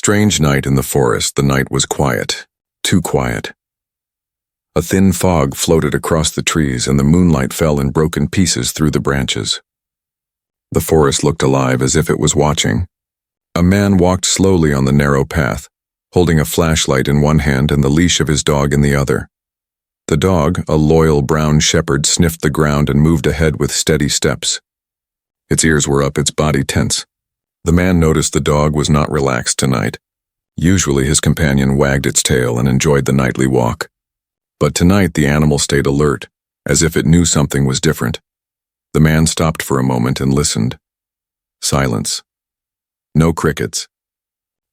strange night in the forest. The night was quiet, too quiet. A thin fog floated across the trees and the moonlight fell in broken pieces through the branches. The forest looked alive as if it was watching. A man walked slowly on the narrow path, holding a flashlight in one hand and the leash of his dog in the other. The dog, a loyal brown shepherd, sniffed the ground and moved ahead with steady steps. Its ears were up, its body tense. The man noticed the dog was not relaxed tonight. Usually his companion wagged its tail and enjoyed the nightly walk. But tonight the animal stayed alert, as if it knew something was different. The man stopped for a moment and listened. Silence. No crickets.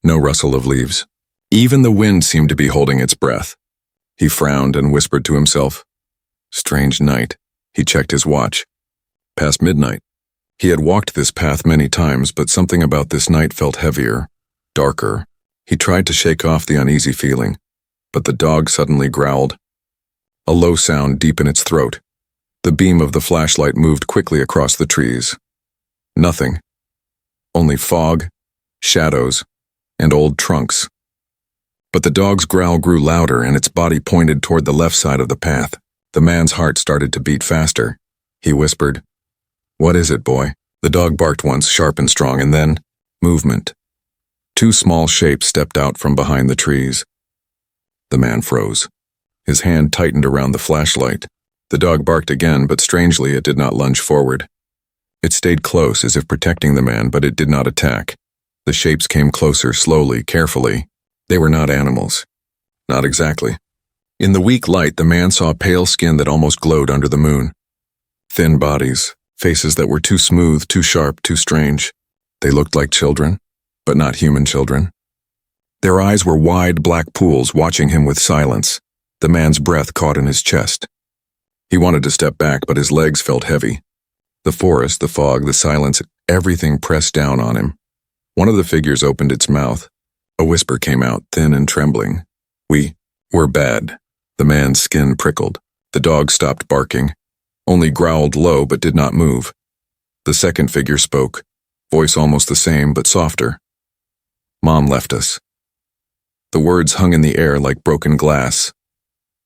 No rustle of leaves. Even the wind seemed to be holding its breath. He frowned and whispered to himself. Strange night. He checked his watch. Past midnight. He had walked this path many times, but something about this night felt heavier, darker. He tried to shake off the uneasy feeling, but the dog suddenly growled. A low sound deep in its throat. The beam of the flashlight moved quickly across the trees. Nothing. Only fog, shadows, and old trunks. But the dog's growl grew louder and its body pointed toward the left side of the path. The man's heart started to beat faster. He whispered, "What is it, boy?" The dog barked once, sharp and strong, and then, movement. Two small shapes stepped out from behind the trees. The man froze. His hand tightened around the flashlight. The dog barked again, but strangely it did not lunge forward. It stayed close, as if protecting the man, but it did not attack. The shapes came closer, slowly, carefully. They were not animals. Not exactly. In the weak light, the man saw pale skin that almost glowed under the moon. Thin bodies, faces that were too smooth, too sharp, too strange. They looked like children, but not human children. Their eyes were wide black pools, watching him with silence. The man's breath caught in his chest. He wanted to step back, but his legs felt heavy. The forest, the fog, the silence, everything pressed down on him. One of the figures opened its mouth. A whisper came out, thin and trembling. We're bad." The man's skin prickled. The dog stopped barking, only growled low but did not move. The second figure spoke, voice almost the same but softer. "Mom left us." The words hung in the air like broken glass.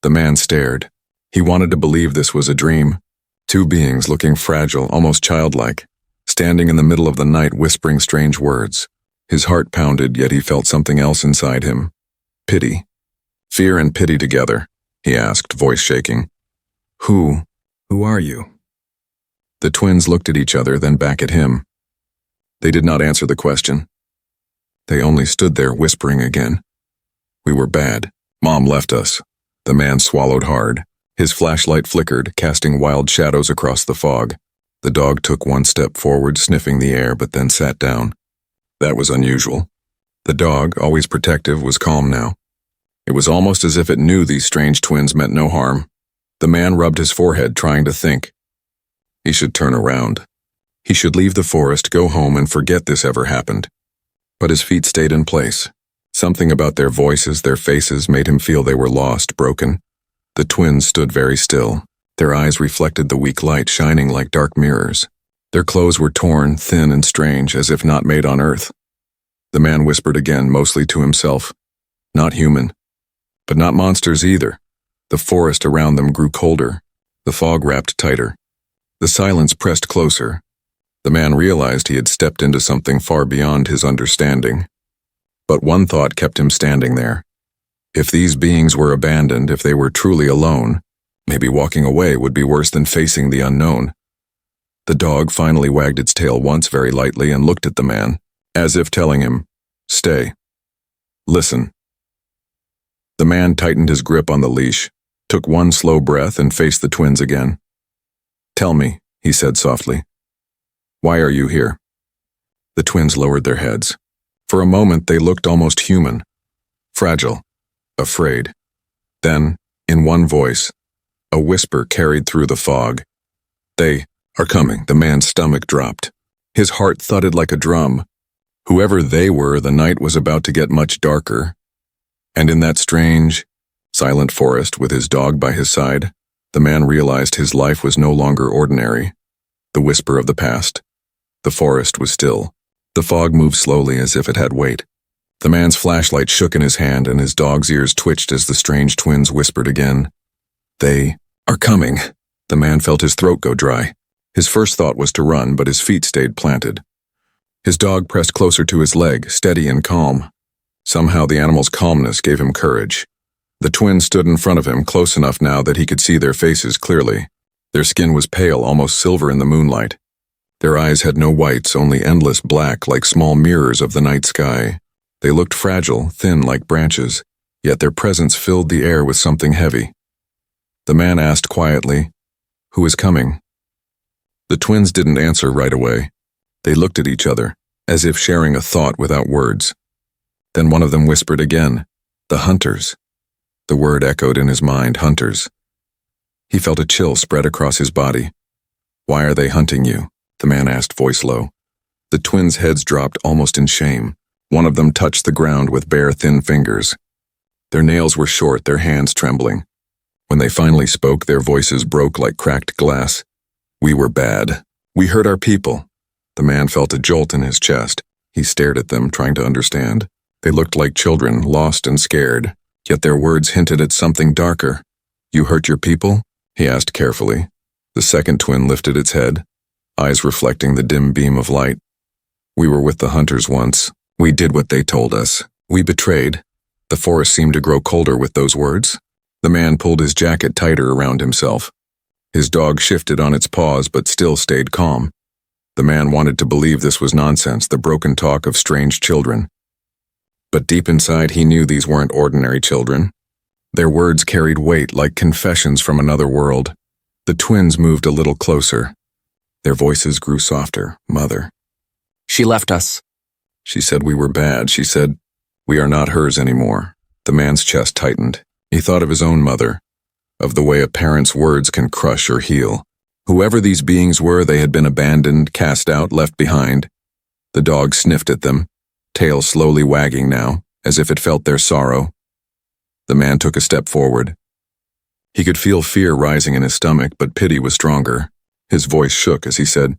The man stared. He wanted to believe this was a dream. Two beings looking fragile, almost childlike, standing in the middle of the night whispering strange words. His heart pounded, yet he felt something else inside him. Pity. Fear and pity together, he asked, voice shaking. Who are you?" The twins looked at each other, then back at him. They did not answer the question. They only stood there whispering again. "We were bad. Mom left us." The man swallowed hard. His flashlight flickered, casting wild shadows across the fog. The dog took one step forward, sniffing the air, but then sat down. That was unusual. The dog, always protective, was calm now. It was almost as if it knew these strange twins meant no harm. The man rubbed his forehead, trying to think. He should turn around. He should leave the forest, go home, and forget this ever happened. But his feet stayed in place. Something about their voices, their faces, made him feel they were lost, broken. The twins stood very still. Their eyes reflected the weak light, shining like dark mirrors. Their clothes were torn, thin and strange, as if not made on earth. The man whispered again, mostly to himself. Not human. But not monsters either. The forest around them grew colder. The fog wrapped tighter. The silence pressed closer. The man realized he had stepped into something far beyond his understanding. But one thought kept him standing there. If these beings were abandoned, if they were truly alone, maybe walking away would be worse than facing the unknown. The dog finally wagged its tail once very lightly and looked at the man, as if telling him, "Stay. Listen." The man tightened his grip on the leash, took one slow breath, and faced the twins again. "Tell me," he said softly. "Why are you here?" The twins lowered their heads. For a moment they looked almost human. Fragile. Afraid. Then, in one voice, a whisper carried through the fog. "They are coming." The man's stomach dropped. His heart thudded like a drum. Whoever they were, the night was about to get much darker. And in that strange, silent forest with his dog by his side, the man realized his life was no longer ordinary. The whisper of the past. The forest was still. The fog moved slowly as if it had weight. The man's flashlight shook in his hand and his dog's ears twitched as the strange twins whispered again. They are coming. The man felt his throat go dry. His first thought was to run, but his feet stayed planted. His dog pressed closer to his leg, steady and calm. Somehow the animal's calmness gave him courage. The twins stood in front of him, close enough now that he could see their faces clearly. Their skin was pale, almost silver in the moonlight. Their eyes had no whites, only endless black, like small mirrors of the night sky. They looked fragile, thin like branches, yet their presence filled the air with something heavy. The man asked quietly, "Who is coming?" The twins didn't answer right away. They looked at each other, as if sharing a thought without words. Then one of them whispered again, "The hunters." The word echoed in his mind, hunters. He felt a chill spread across his body. "Why are they hunting you?" the man asked, voice low. The twins' heads dropped almost in shame. One of them touched the ground with bare, thin fingers. Their nails were short, their hands trembling. When they finally spoke, their voices broke like cracked glass. "We were bad. We hurt our people." The man felt a jolt in his chest. He stared at them, trying to understand. They looked like children, lost and scared, yet their words hinted at something darker. "You hurt your people?" he asked carefully. The second twin lifted its head, eyes reflecting the dim beam of light. "We were with the hunters once. We did what they told us. We betrayed." The forest seemed to grow colder with those words. The man pulled his jacket tighter around himself. His dog shifted on its paws but still stayed calm. The man wanted to believe this was nonsense, the broken talk of strange children. But deep inside he knew these weren't ordinary children. Their words carried weight like confessions from another world. The twins moved a little closer. Their voices grew softer. "Mother." "She left us." "She said we were bad. She said we are not hers anymore." The man's chest tightened. He thought of his own mother, of the way a parent's words can crush or heal. Whoever these beings were, they had been abandoned, cast out, left behind. The dog sniffed at them, tail slowly wagging now, as if it felt their sorrow. The man took a step forward. He could feel fear rising in his stomach, but pity was stronger. His voice shook as he said,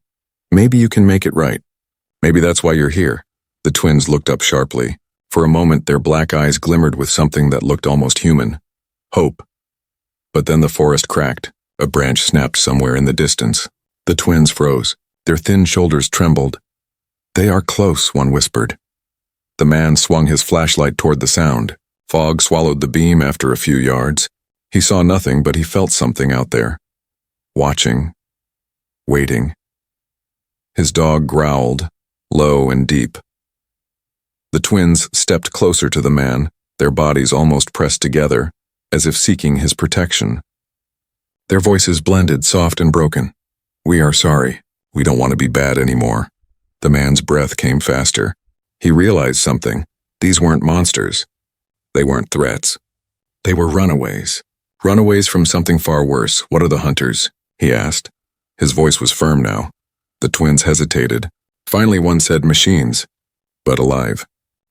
"Maybe you can make it right. Maybe that's why you're here." The twins looked up sharply. For a moment, their black eyes glimmered with something that looked almost human. Hope. But then the forest cracked. A branch snapped somewhere in the distance. The twins froze. Their thin shoulders trembled. "They are close," one whispered. The man swung his flashlight toward the sound. Fog swallowed the beam after a few yards. He saw nothing, but he felt something out there. Watching. Waiting. His dog growled, low and deep. The twins stepped closer to the man, their bodies almost pressed together, as if seeking his protection. Their voices blended, soft and broken. "We are sorry. We don't want to be bad anymore." The man's breath came faster. He realized something. These weren't monsters. They weren't threats. They were runaways. Runaways from something far worse. "What are the hunters?" he asked. His voice was firm now. The twins hesitated. Finally one said, "Machines, but alive.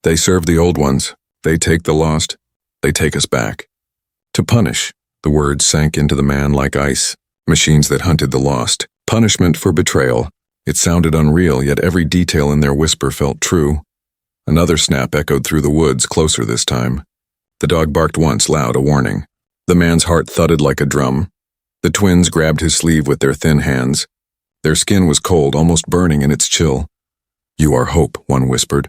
They serve the old ones. They take the lost. They take us back. To punish." The words sank into the man like ice. Machines that hunted the lost. Punishment for betrayal. It sounded unreal, yet every detail in their whisper felt true. Another snap echoed through the woods, closer this time. The dog barked once, loud, a warning. The man's heart thudded like a drum. The twins grabbed his sleeve with their thin hands. Their skin was cold, almost burning in its chill. "You are hope," one whispered.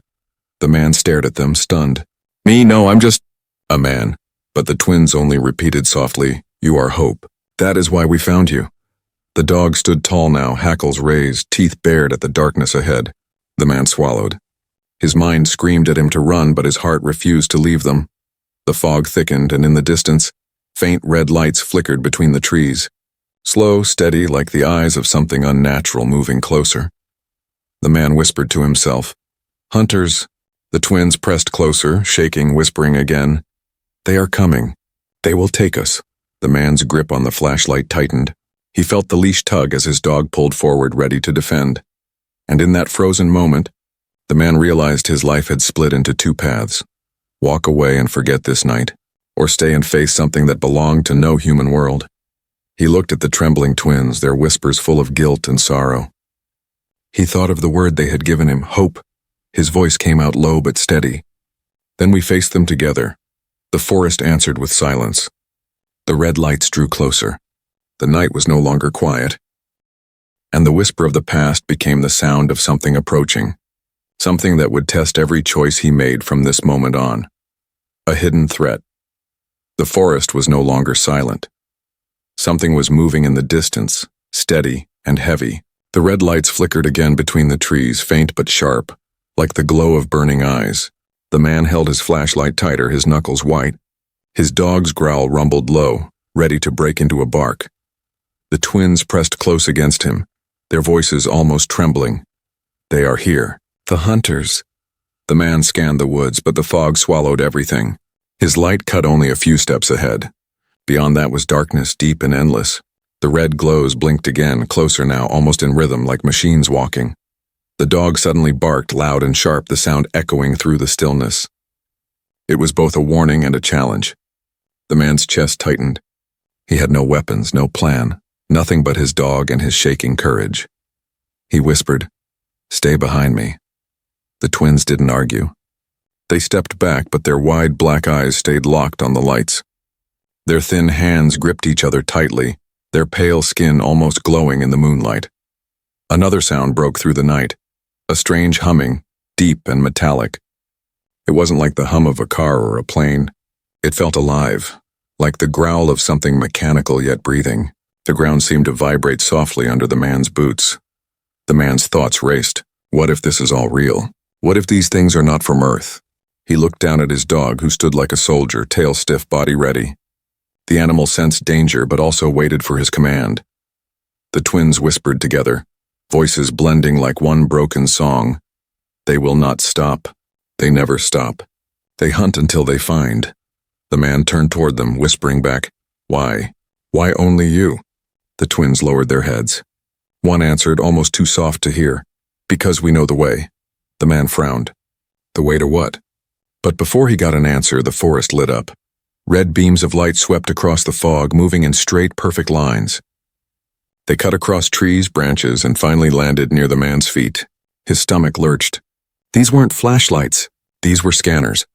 The man stared at them, stunned. "Me? No, I'm just—" "A man." But the twins only repeated softly, "You are hope. That is why we found you." The dog stood tall now, hackles raised, teeth bared at the darkness ahead. The man swallowed. His mind screamed at him to run, but his heart refused to leave them. The fog thickened, and in the distance, faint red lights flickered between the trees. Slow, steady, like the eyes of something unnatural moving closer. The man whispered to himself, "Hunters." The twins pressed closer, shaking, whispering again, "They are coming. They will take us." The man's grip on the flashlight tightened. He felt the leash tug as his dog pulled forward, ready to defend. And in that frozen moment, the man realized his life had split into two paths. Walk away and forget this night, or stay and face something that belonged to no human world. He looked at the trembling twins, their whispers full of guilt and sorrow. He thought of the word they had given him, hope. His voice came out low but steady. Then we faced them together. The forest answered with silence. The red lights drew closer. The night was no longer quiet. And the whisper of the past became the sound of something approaching. Something that would test every choice he made from this moment on. A hidden threat. The forest was no longer silent. Something was moving in the distance, steady and heavy. The red lights flickered again between the trees, faint but sharp, like the glow of burning eyes. The man held his flashlight tighter, his knuckles white. His dog's growl rumbled low, ready to break into a bark. The twins pressed close against him, their voices almost trembling. They are here. The hunters. The man scanned the woods, but the fog swallowed everything. His light cut only a few steps ahead. Beyond that was darkness, deep and endless. The red glows blinked again, closer now, almost in rhythm, like machines walking. The dog suddenly barked, loud and sharp, the sound echoing through the stillness. It was both a warning and a challenge. The man's chest tightened. He had no weapons, no plan, nothing but his dog and his shaking courage. He whispered, "Stay behind me." The twins didn't argue. They stepped back, but their wide black eyes stayed locked on the lights. Their thin hands gripped each other tightly, their pale skin almost glowing in the moonlight. Another sound broke through the night, a strange humming, deep and metallic. It wasn't like the hum of a car or a plane. It felt alive, like the growl of something mechanical yet breathing. The ground seemed to vibrate softly under the man's boots. The man's thoughts raced. What if this is all real? What if these things are not from Earth? He looked down at his dog, who stood like a soldier, tail stiff, body ready. The animal sensed danger, but also waited for his command. The twins whispered together, voices blending like one broken song. They will not stop. They never stop. They hunt until they find. The man turned toward them, whispering back, "Why? Why only you?" The twins lowered their heads. One answered, almost too soft to hear, "Because we know the way." The man frowned. The way to what? But before he got an answer, the forest lit up. Red beams of light swept across the fog, moving in straight, perfect lines. They cut across trees, branches, and finally landed near the man's feet. His stomach lurched. These weren't flashlights. These were scanners.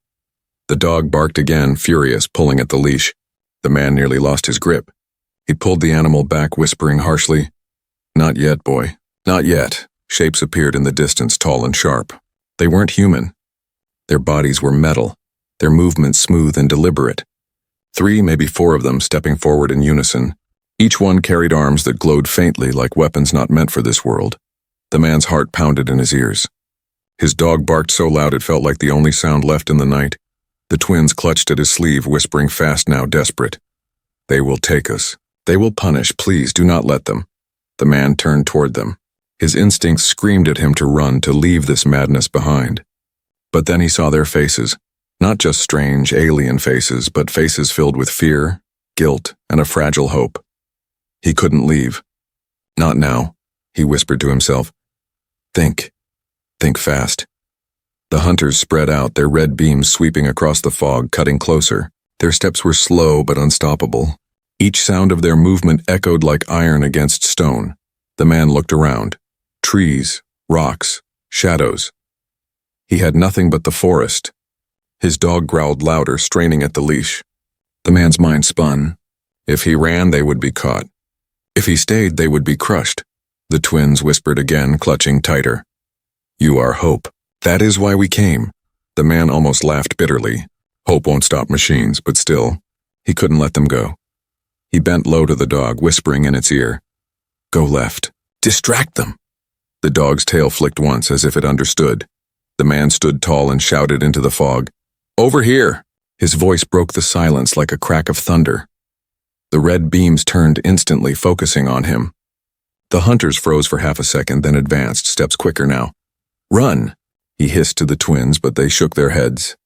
The dog barked again, furious, pulling at the leash. The man nearly lost his grip. He pulled the animal back, whispering harshly, "Not yet, boy. Not yet." Shapes appeared in the distance, tall and sharp. They weren't human. Their bodies were metal, their movements smooth and deliberate. 3, maybe 4 of them stepping forward in unison. Each one carried arms that glowed faintly like weapons not meant for this world. The man's heart pounded in his ears. His dog barked so loud it felt like the only sound left in the night. The twins clutched at his sleeve, whispering fast now, desperate. "They will take us. They will punish. Please do not let them." The man turned toward them. His instincts screamed at him to run, to leave this madness behind. But then he saw their faces, not just strange, alien faces, but faces filled with fear, guilt, and a fragile hope. He couldn't leave. "Not now," he whispered to himself. Think fast." The hunters spread out, their red beams sweeping across the fog, cutting closer. Their steps were slow but unstoppable. Each sound of their movement echoed like iron against stone. The man looked around. Trees, rocks, shadows. He had nothing but the forest. His dog growled louder, straining at the leash. The man's mind spun. If he ran, they would be caught. If he stayed, they would be crushed. The twins whispered again, clutching tighter. "You are hope. That is why we came." The man almost laughed bitterly. Hope won't stop machines, but still, he couldn't let them go. He bent low to the dog, whispering in its ear, "Go left. Distract them." The dog's tail flicked once, as if it understood. The man stood tall and shouted into the fog, "Over here!" His voice broke the silence like a crack of thunder. The red beams turned instantly, focusing on him. The hunters froze for half a second, then advanced, steps quicker now. "Run!" he hissed to the twins, but they shook their heads.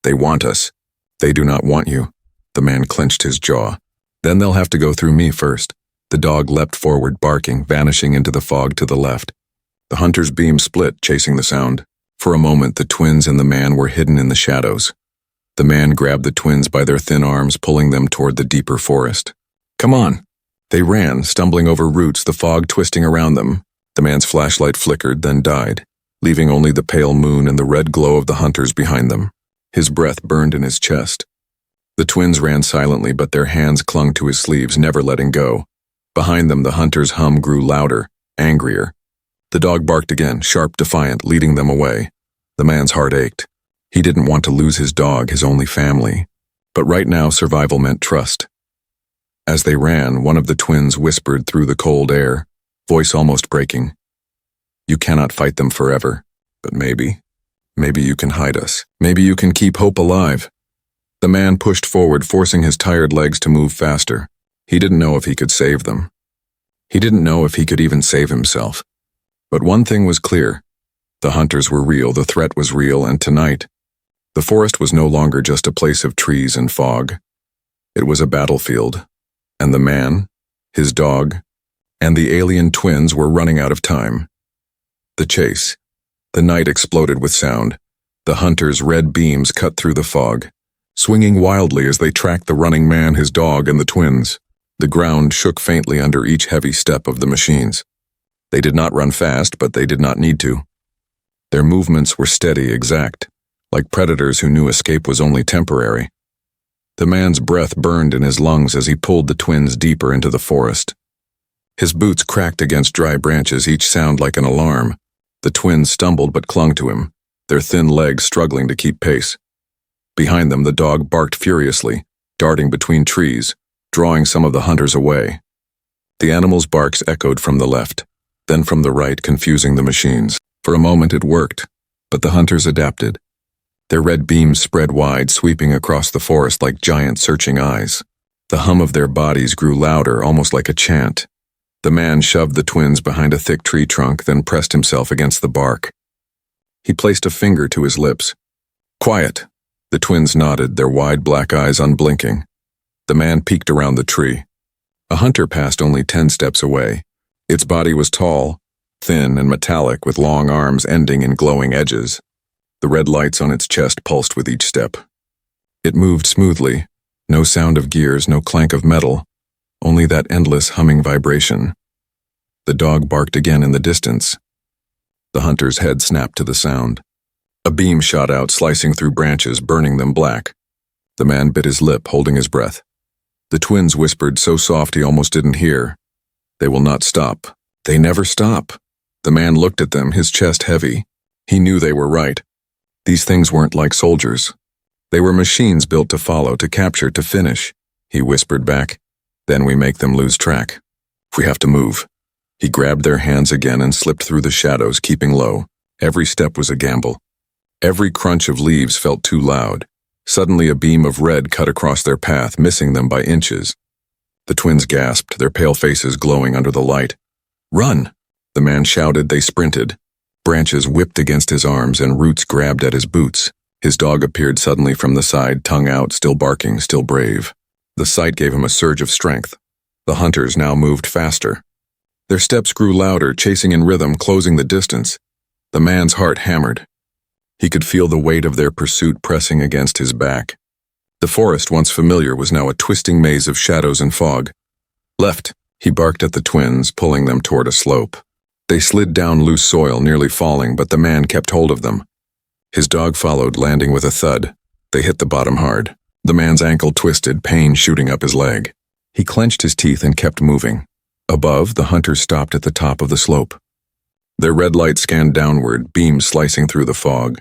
"They want us. They do not want you." The man clenched his jaw. "Then they'll have to go through me first." The dog leapt forward, barking, vanishing into the fog to the left. The hunter's beam split, chasing the sound. For a moment, the twins and the man were hidden in the shadows. The man grabbed the twins by their thin arms, pulling them toward the deeper forest. "Come on." They ran, stumbling over roots, the fog twisting around them. The man's flashlight flickered, then died, leaving only the pale moon and the red glow of the hunters behind them. His breath burned in his chest. The twins ran silently, but their hands clung to his sleeves, never letting go. Behind them, the hunter's hum grew louder, angrier. The dog barked again, sharp, defiant, leading them away. The man's heart ached. He didn't want to lose his dog, his only family. But right now, survival meant trust. As they ran, one of the twins whispered through the cold air, voice almost breaking. "You cannot fight them forever, but maybe you can hide us. Maybe you can keep hope alive." The man pushed forward, forcing his tired legs to move faster. He didn't know if he could save them. He didn't know if he could even save himself. But one thing was clear. The hunters were real, the threat was real, and tonight, the forest was no longer just a place of trees and fog. It was a battlefield. And the man, his dog, and the alien twins were running out of time. The chase. The night exploded with sound. The hunters' red beams cut through the fog, swinging wildly as they tracked the running man, his dog, and the twins. The ground shook faintly under each heavy step of the machines. They did not run fast, but they did not need to. Their movements were steady, exact, like predators who knew escape was only temporary. The man's breath burned in his lungs as he pulled the twins deeper into the forest. His boots cracked against dry branches, each sound like an alarm. The twins stumbled but clung to him, their thin legs struggling to keep pace. Behind them, the dog barked furiously, darting between trees, drawing some of the hunters away. The animal's barks echoed from the left, then from the right, confusing the machines. For a moment it worked, but the hunters adapted. Their red beams spread wide, sweeping across the forest like giant searching eyes. The hum of their bodies grew louder, almost like a chant. The man shoved the twins behind a thick tree trunk, then pressed himself against the bark. He placed a finger to his lips. "Quiet." The twins nodded, their wide black eyes unblinking. The man peeked around the tree. A hunter passed only 10 steps away. Its body was tall, thin and metallic, with long arms ending in glowing edges. The red lights on its chest pulsed with each step. It moved smoothly, no sound of gears, no clank of metal, only that endless humming vibration. The dog barked again in the distance. The hunter's head snapped to the sound. A beam shot out, slicing through branches, burning them black. The man bit his lip, holding his breath. The twins whispered so soft he almost didn't hear. "They will not stop. They never stop." The man looked at them, his chest heavy. He knew they were right. These things weren't like soldiers. They were machines built to follow, to capture, to finish. He whispered back. "Then we make them lose track. We have to move." He grabbed their hands again and slipped through the shadows, keeping low. Every step was a gamble. Every crunch of leaves felt too loud. Suddenly a beam of red cut across their path, missing them by inches. The twins gasped, their pale faces glowing under the light. "Run!" The man shouted. They sprinted. Branches whipped against his arms and roots grabbed at his boots. His dog appeared suddenly from the side, tongue out, still barking, still brave. The sight gave him a surge of strength. The hunters now moved faster. Their steps grew louder, chasing in rhythm, closing the distance. The man's heart hammered. He could feel the weight of their pursuit pressing against his back. The forest, once familiar, was now a twisting maze of shadows and fog. "Left," he barked at the twins, pulling them toward a slope. They slid down loose soil, nearly falling, but the man kept hold of them. His dog followed, landing with a thud. They hit the bottom hard. The man's ankle twisted, pain shooting up his leg. He clenched his teeth and kept moving. Above, the hunters stopped at the top of the slope. Their red light scanned downward, beams slicing through the fog.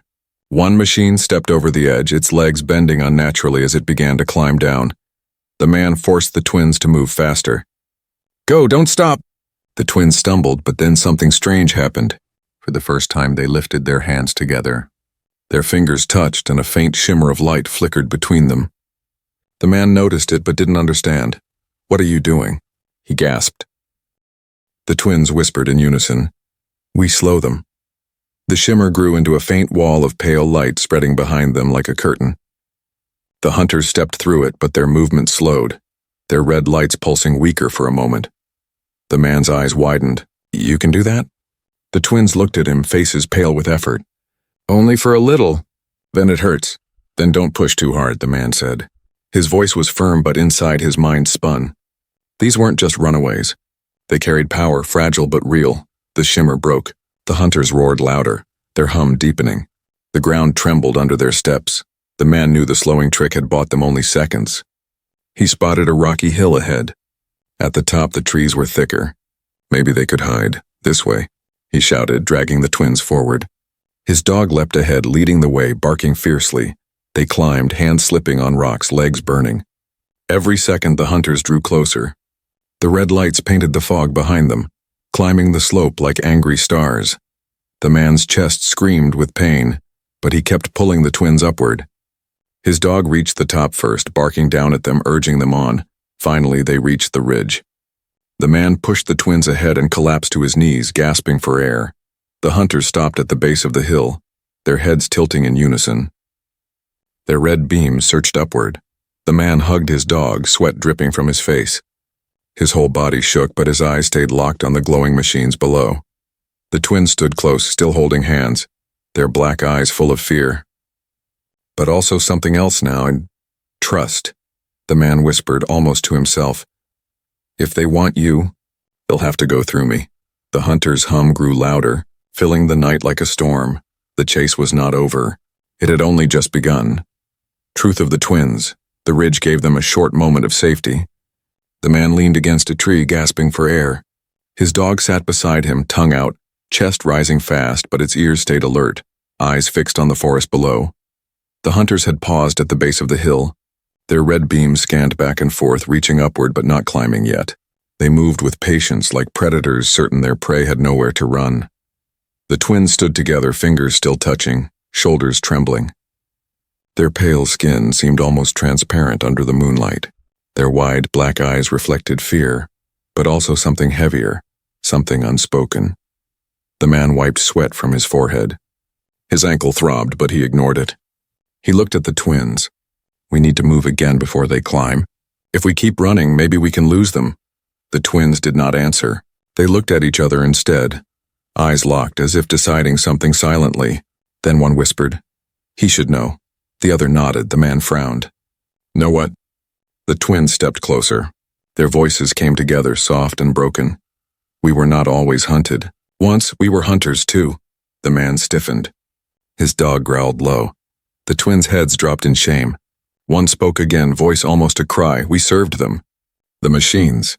One machine stepped over the edge, its legs bending unnaturally as it began to climb down. The man forced the twins to move faster. "Go, don't stop!" The twins stumbled, but then something strange happened. For the first time, they lifted their hands together. Their fingers touched, and a faint shimmer of light flickered between them. The man noticed it, but didn't understand. "What are you doing?" he gasped. The twins whispered in unison. "We slow them." The shimmer grew into a faint wall of pale light spreading behind them like a curtain. The hunters stepped through it, but their movement slowed, their red lights pulsing weaker for a moment. The man's eyes widened. "You can do that?" The twins looked at him, faces pale with effort. "Only for a little. Then it hurts. Then don't push too hard," the man said. His voice was firm, but inside his mind spun. These weren't just runaways. They carried power, fragile but real. The shimmer broke. The hunters roared louder, their hum deepening. The ground trembled under their steps. The man knew the slowing trick had bought them only seconds. He spotted a rocky hill ahead. At the top, the trees were thicker. Maybe they could hide. This way, he shouted, dragging the twins forward. His dog leapt ahead, leading the way, barking fiercely. They climbed, hands slipping on rocks, legs burning. Every second, the hunters drew closer. The red lights painted the fog behind them, climbing the slope like angry stars. The man's chest screamed with pain, but he kept pulling the twins upward. His dog reached the top first, barking down at them, urging them on. Finally, they reached the ridge. The man pushed the twins ahead and collapsed to his knees, gasping for air. The hunters stopped at the base of the hill, their heads tilting in unison. Their red beams searched upward. The man hugged his dog, sweat dripping from his face. His whole body shook, but his eyes stayed locked on the glowing machines below. The twins stood close, still holding hands, their black eyes full of fear. But also something else now, and trust, the man whispered almost to himself. If they want you, they'll have to go through me. The hunter's hum grew louder, filling the night like a storm. The chase was not over. It had only just begun. Truth of the twins. The ridge gave them a short moment of safety. The man leaned against a tree, gasping for air. His dog sat beside him, tongue out, chest rising fast, but its ears stayed alert, eyes fixed on the forest below. The hunters had paused at the base of the hill. Their red beams scanned back and forth, reaching upward but not climbing yet. They moved with patience, like predators certain their prey had nowhere to run. The twins stood together, fingers still touching, shoulders trembling. Their pale skin seemed almost transparent under the moonlight. Their wide black eyes reflected fear, but also something heavier, something unspoken. The man wiped sweat from his forehead. His ankle throbbed, but he ignored it. He looked at the twins. We need to move again before they climb. If we keep running, maybe we can lose them. The twins did not answer. They looked at each other instead, eyes locked as if deciding something silently. Then one whispered, "He should know." The other nodded. The man frowned. "Know what?" The twins stepped closer. Their voices came together, soft and broken. "We were not always hunted. Once we were hunters too." The man stiffened. His dog growled low. The twins' heads dropped in shame. One spoke again, voice almost a cry. "We served them. The machines.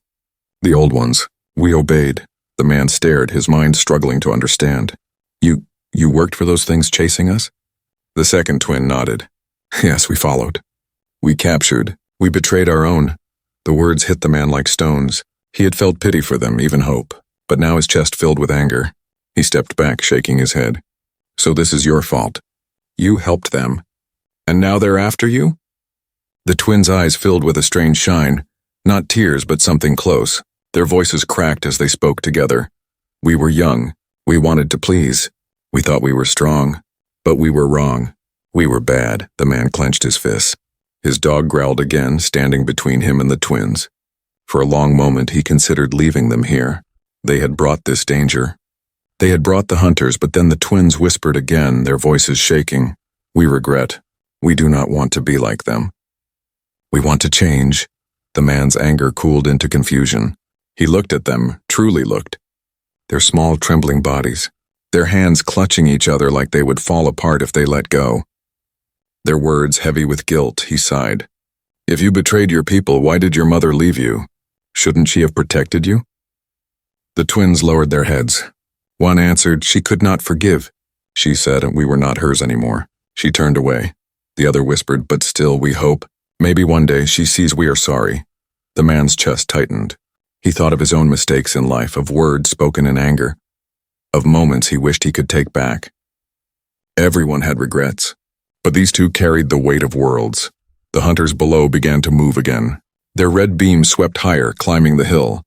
The old ones. We obeyed." The man stared, his mind struggling to understand. You worked for those things chasing us?" The second twin nodded. "Yes, we followed. We captured. We betrayed our own." The words hit the man like stones. He had felt pity for them, even hope, but now his chest filled with anger. He stepped back, shaking his head. "So this is your fault. You helped them. And now they're after you?" The twins' eyes filled with a strange shine, not tears but something close. Their voices cracked as they spoke together. "We were young. We wanted to please. We thought we were strong. But we were wrong. We were bad." The man clenched his fists. His dog growled again, standing between him and the twins. For a long moment he considered leaving them here. They had brought this danger. They had brought the hunters, but then the twins whispered again, their voices shaking. "We regret. We do not want to be like them. We want to change." The man's anger cooled into confusion. He looked at them, truly looked. Their small, trembling bodies, their hands clutching each other like they would fall apart if they let go. Their words heavy with guilt, he sighed. "If you betrayed your people, why did your mother leave you? Shouldn't she have protected you?" The twins lowered their heads. One answered, "She could not forgive." She said we were not hers anymore. She turned away. The other whispered, "But still, we hope. Maybe one day she sees we are sorry." The man's chest tightened. He thought of his own mistakes in life, of words spoken in anger, of moments he wished he could take back. Everyone had regrets, but these two carried the weight of worlds. The hunters below began to move again. Their red beams swept higher, climbing the hill.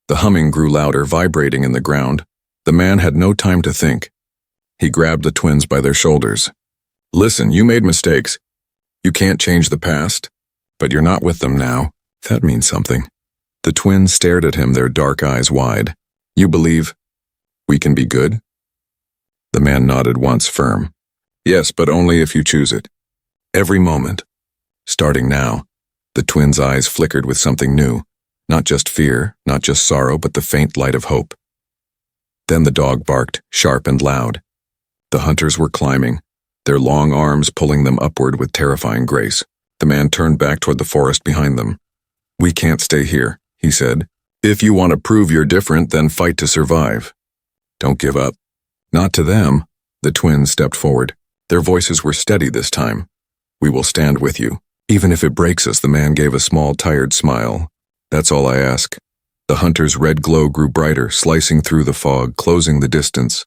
The humming grew louder, vibrating in the ground. The man had no time to think. He grabbed the twins by their shoulders. "Listen, you made mistakes. You can't change the past, but you're not with them now. That means something." The twins stared at him, their dark eyes wide. "You believe we can be good?" The man nodded once, firm. "Yes, but only if you choose it. Every moment. Starting now." The twins' eyes flickered with something new. Not just fear, not just sorrow, but the faint light of hope. Then the dog barked, sharp and loud. The hunters were climbing. their long arms pulling them upward with terrifying grace. The man turned back toward the forest behind them. "We can't stay here," he said. "If you want to prove you're different, then fight to survive. Don't give up." "Not to them." The twins stepped forward. Their voices were steady this time. "We will stand with you. Even if it breaks us," the man gave a small, tired smile. "That's all I ask." The hunter's red glow grew brighter, slicing through the fog, closing the distance.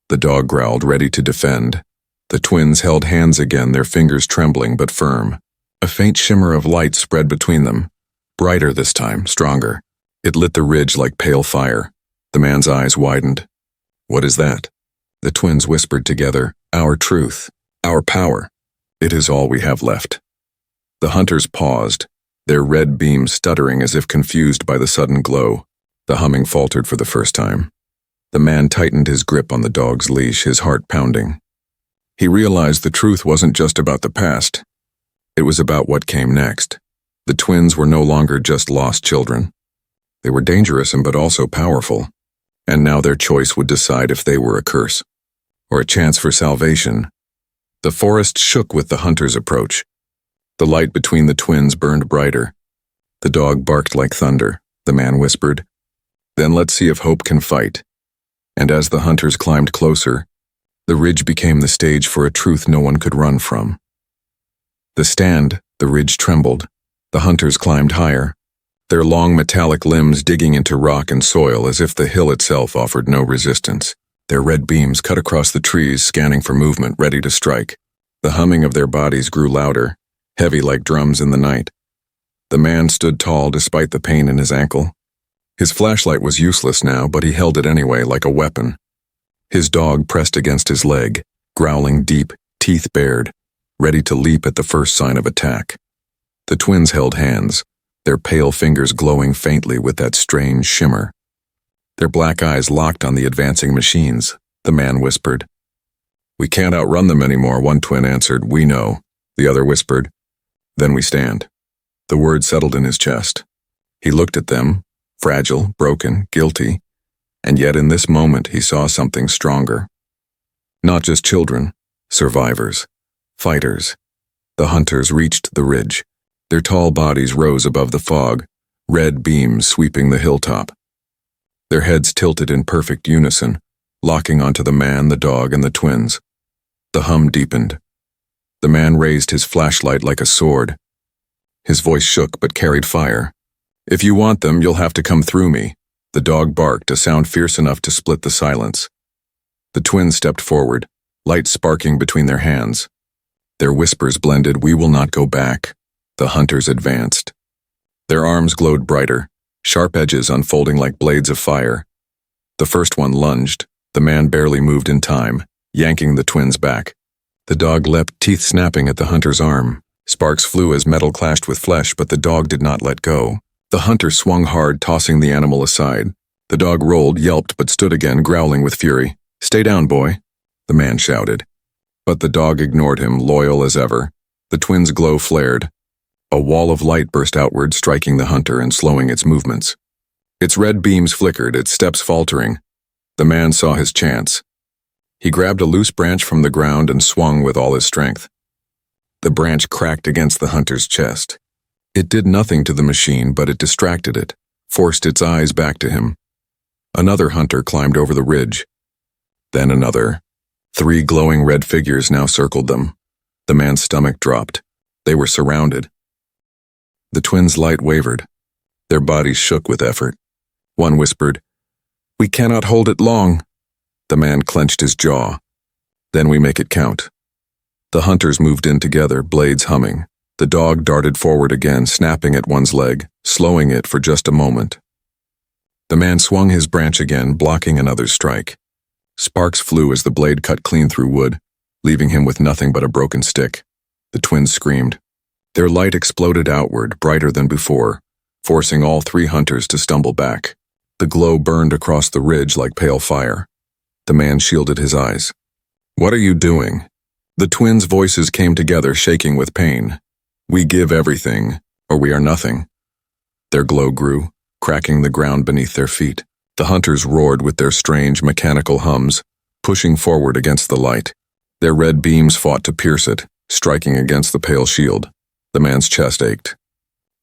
The dog growled, ready to defend. The twins held hands again, their fingers trembling but firm. A faint shimmer of light spread between them. Brighter this time, stronger. It lit the ridge like pale fire. The man's eyes widened. "What is that?" The twins whispered together, "Our truth, our power. It is all we have left." The hunters paused, their red beams stuttering as if confused by the sudden glow. The humming faltered for the first time. The man tightened his grip on the dog's leash, his heart pounding. He realized the truth wasn't just about the past. It was about what came next. The twins were no longer just lost children. They were dangerous but also powerful. And now their choice would decide if they were a curse or a chance for salvation. The forest shook with the hunter's approach. The light between the twins burned brighter. The dog barked like thunder. The man whispered, "Then let's see if hope can fight." And as the hunters climbed closer, the ridge became the stage for a truth no one could run from. The ridge trembled. The hunters climbed higher, their long metallic limbs digging into rock and soil as if the hill itself offered no resistance. Their red beams cut across the trees, scanning for movement, ready to strike. The humming of their bodies grew louder, heavy like drums in the night. The man stood tall despite the pain in his ankle. His flashlight was useless now, but he held it anyway like a weapon. His dog pressed against his leg, growling deep, teeth bared, ready to leap at the first sign of attack. The twins held hands, their pale fingers glowing faintly with that strange shimmer. Their black eyes locked on the advancing machines. The man whispered. "We can't outrun them anymore," one twin answered. "We know." The other whispered, "Then we stand." The word settled in his chest. He looked at them, fragile, broken, guilty, and yet in this moment he saw something stronger. Not just children, survivors, fighters. The hunters reached the ridge. Their tall bodies rose above the fog, red beams sweeping the hilltop. Their heads tilted in perfect unison, locking onto the man, the dog, and the twins. The hum deepened. The man raised his flashlight like a sword. His voice shook but carried fire. "If you want them, you'll have to come through me." The dog barked, a sound fierce enough to split the silence. The twins stepped forward, light sparking between their hands. Their whispers blended, "We will not go back." The hunters advanced. Their arms glowed brighter, sharp edges unfolding like blades of fire. The first one lunged. The man barely moved in time, yanking the twins back. The dog leapt, teeth snapping at the hunter's arm. Sparks flew as metal clashed with flesh, but the dog did not let go. The hunter swung hard, tossing the animal aside. The dog rolled, yelped, but stood again, growling with fury. "Stay down, boy," the man shouted. But the dog ignored him, loyal as ever. The twins' glow flared. A wall of light burst outward, striking the hunter and slowing its movements. Its red beams flickered, its steps faltering. The man saw his chance. He grabbed a loose branch from the ground and swung with all his strength. The branch cracked against the hunter's chest. It did nothing to the machine, but it distracted it, forced its eyes back to him. Another hunter climbed over the ridge. Then another. 3 glowing red figures now circled them. The man's stomach dropped. They were surrounded. The twins' light wavered. Their bodies shook with effort. One whispered, "We cannot hold it long." The man clenched his jaw. "Then we make it count." The hunters moved in together, blades humming. The dog darted forward again, snapping at one's leg, slowing it for just a moment. The man swung his branch again, blocking another's strike. Sparks flew as the blade cut clean through wood, leaving him with nothing but a broken stick. The twins screamed. Their light exploded outward, brighter than before, forcing all 3 hunters to stumble back. The glow burned across the ridge like pale fire. The man shielded his eyes. "What are you doing?" The twins' voices came together, shaking with pain. "We give everything, or we are nothing." Their glow grew, cracking the ground beneath their feet. The hunters roared with their strange mechanical hums, pushing forward against the light. Their red beams fought to pierce it, striking against the pale shield. The man's chest ached.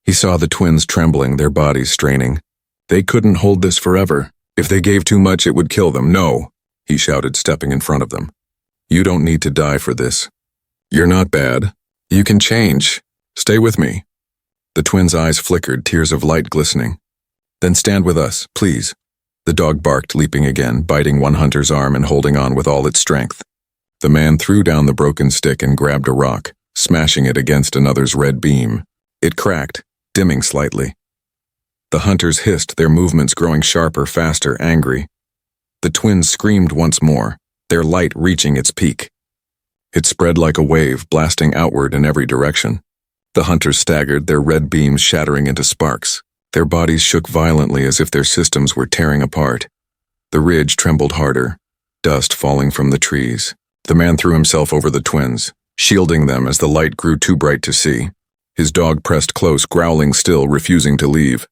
He saw the twins trembling, their bodies straining. They couldn't hold this forever. If they gave too much, it would kill them. No, he shouted, stepping in front of them. You don't need to die for this. You're not bad. You can change. Stay with me. The twins' eyes flickered, tears of light glistening. Then stand with us, please. The dog barked, leaping again, biting one hunter's arm and holding on with all its strength. The man threw down the broken stick and grabbed a rock, smashing it against another's red beam. It cracked, dimming slightly. The hunters hissed, their movements growing sharper, faster, angry. The twins screamed once more, their light reaching its peak. It spread like a wave, blasting outward in every direction. The hunters staggered, their red beams shattering into sparks. Their bodies shook violently as if their systems were tearing apart. The ridge trembled harder, dust falling from the trees. The man threw himself over the twins, shielding them as the light grew too bright to see. His dog pressed close, growling still, refusing to leave.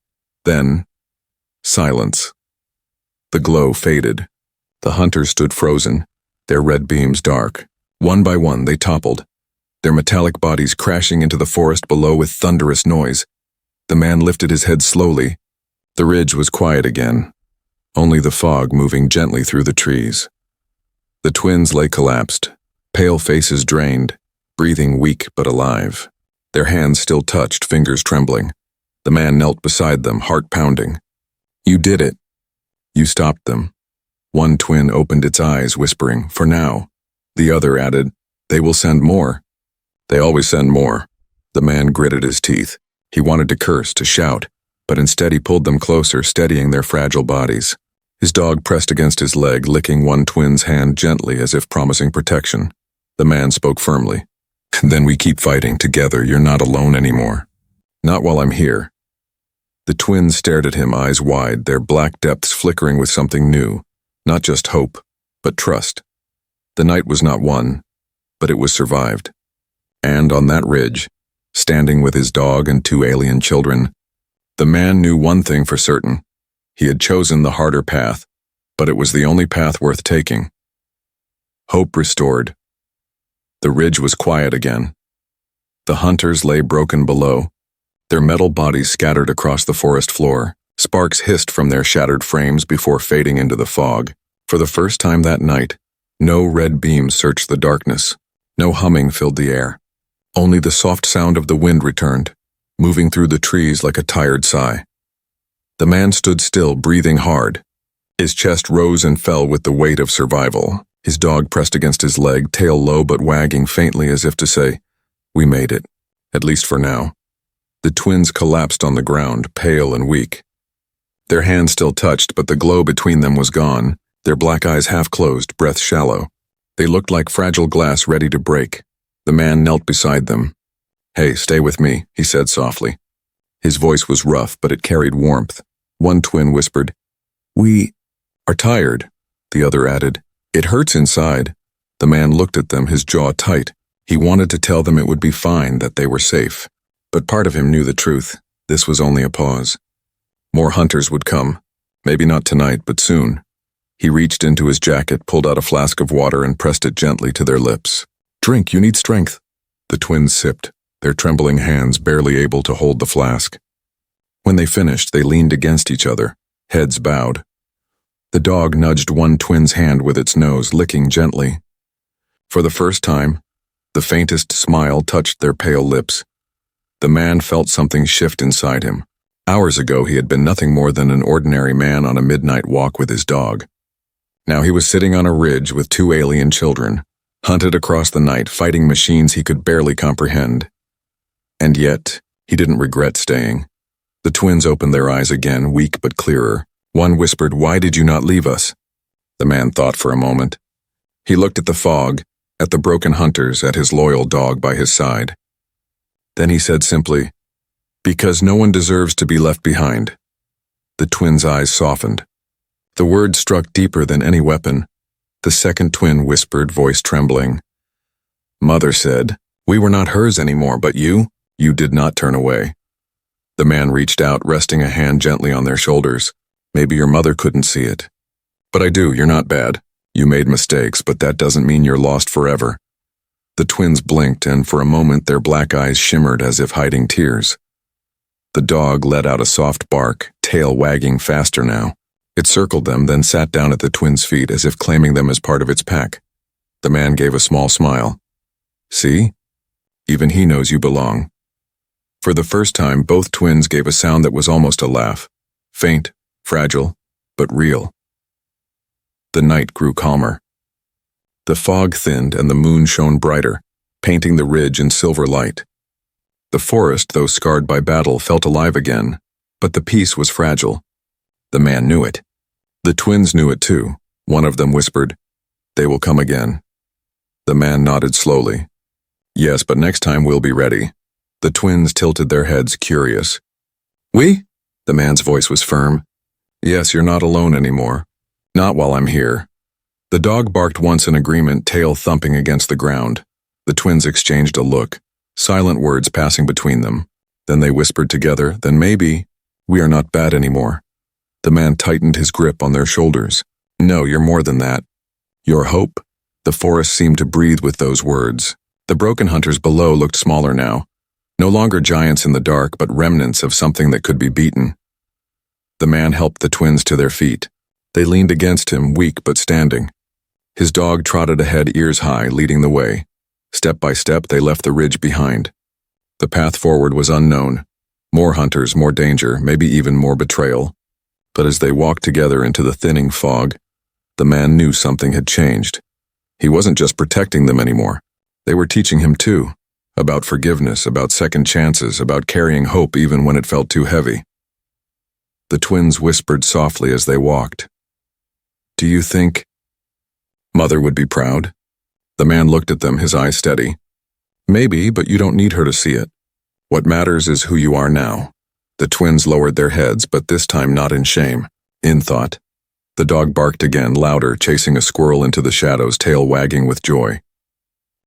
Then, silence. The glow faded. The hunters stood frozen, their red beams dark. One by one, they toppled, their metallic bodies crashing into the forest below with thunderous noise. The man lifted his head slowly. The ridge was quiet again, only the fog moving gently through the trees. The twins lay collapsed, pale faces drained, breathing weak but alive. Their hands still touched, fingers trembling. The man knelt beside them, heart pounding. You did it. You stopped them. One twin opened its eyes, whispering, "For now." The other added, "They will send more." "They always send more." The man gritted his teeth. He wanted to curse, to shout, but instead he pulled them closer, steadying their fragile bodies. His dog pressed against his leg, licking one twin's hand gently as if promising protection. The man spoke firmly. "Then we keep fighting together. You're not alone anymore." "Not while I'm here." The twins stared at him, eyes wide, their black depths flickering with something new. Not just hope, but trust. The night was not won, but it was survived. And on that ridge, standing with his dog and two alien children, the man knew one thing for certain. He had chosen the harder path, but it was the only path worth taking. Hope restored. The ridge was quiet again. The hunters lay broken below, their metal bodies scattered across the forest floor. Sparks hissed from their shattered frames before fading into the fog. For the first time that night, no red beams searched the darkness. No humming filled the air. Only the soft sound of the wind returned, moving through the trees like a tired sigh. The man stood still, breathing hard. His chest rose and fell with the weight of survival. His dog pressed against his leg, tail low but wagging faintly as if to say, "We made it, at least for now." The twins collapsed on the ground, pale and weak. Their hands still touched, but the glow between them was gone, their black eyes half closed, breath shallow. They looked like fragile glass ready to break. The man knelt beside them. "Hey, stay with me," he said softly. His voice was rough, but it carried warmth. One twin whispered, "We are tired," the other added. "It hurts inside." The man looked at them, his jaw tight. He wanted to tell them it would be fine, that they were safe. But part of him knew the truth. This was only a pause. More hunters would come. Maybe not tonight, but soon. He reached into his jacket, pulled out a flask of water, and pressed it gently to their lips. "Drink, you need strength." The twins sipped, their trembling hands barely able to hold the flask. When they finished, they leaned against each other, heads bowed. The dog nudged one twin's hand with its nose, licking gently. For the first time, the faintest smile touched their pale lips. The man felt something shift inside him. Hours ago, he had been nothing more than an ordinary man on a midnight walk with his dog. Now he was sitting on a ridge with two alien children, hunted across the night, fighting machines he could barely comprehend. And yet, he didn't regret staying. The twins opened their eyes again, weak but clearer. One whispered, "Why did you not leave us?" The man thought for a moment. He looked at the fog, at the broken hunters, at his loyal dog by his side. Then he said simply, "Because no one deserves to be left behind." The twins' eyes softened. The words struck deeper than any weapon. The second twin whispered, voice trembling. "Mother said, we were not hers anymore, but you did not turn away." The man reached out, resting a hand gently on their shoulders. "Maybe your mother couldn't see it. But I do, you're not bad. You made mistakes, but that doesn't mean you're lost forever. The twins blinked, and for a moment their black eyes shimmered as if hiding tears. The dog let out a soft bark, tail wagging faster now. It circled them, then sat down at the twins' feet as if claiming them as part of its pack. The man gave a small smile. See? Even he knows you belong. For the first time, both twins gave a sound that was almost a laugh. Faint, fragile, but real. The night grew calmer. The fog thinned and the moon shone brighter, painting the ridge in silver light. The forest, though scarred by battle, felt alive again, but the peace was fragile. The man knew it. The twins knew it too. One of them whispered, "They will come again." The man nodded slowly. "Yes, but next time we'll be ready." The twins tilted their heads, curious. "We?" The man's voice was firm. "Yes, you're not alone anymore. Not while I'm here." The dog barked once in agreement, tail thumping against the ground. The twins exchanged a look, silent words passing between them. Then they whispered together, "Then maybe we are not bad anymore." The man tightened his grip on their shoulders. "No, you're more than that. Your hope." The forest seemed to breathe with those words. The broken hunters below looked smaller now. No longer giants in the dark, but remnants of something that could be beaten. The man helped the twins to their feet. They leaned against him, weak but standing. His dog trotted ahead, ears high, leading the way. Step by step, they left the ridge behind. The path forward was unknown. More hunters, more danger, maybe even more betrayal. But as they walked together into the thinning fog, the man knew something had changed. He wasn't just protecting them anymore. They were teaching him too, about forgiveness, about second chances, about carrying hope even when it felt too heavy. The twins whispered softly as they walked. "Do you think Mother would be proud?" The man looked at them, his eyes steady. "Maybe, but you don't need her to see it. What matters is who you are now." The twins lowered their heads, but this time not in shame, in thought. The dog barked again, louder, chasing a squirrel into the shadows, tail wagging with joy.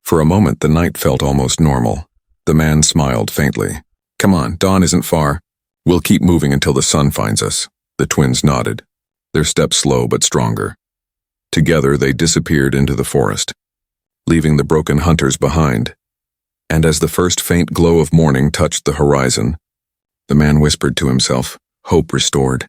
For a moment, the night felt almost normal. The man smiled faintly. "Come on, dawn isn't far. We'll keep moving until the sun finds us." The twins nodded, their steps slow but stronger. Together, they disappeared into the forest, leaving the broken hunters behind. And as the first faint glow of morning touched the horizon, the man whispered to himself, hope restored.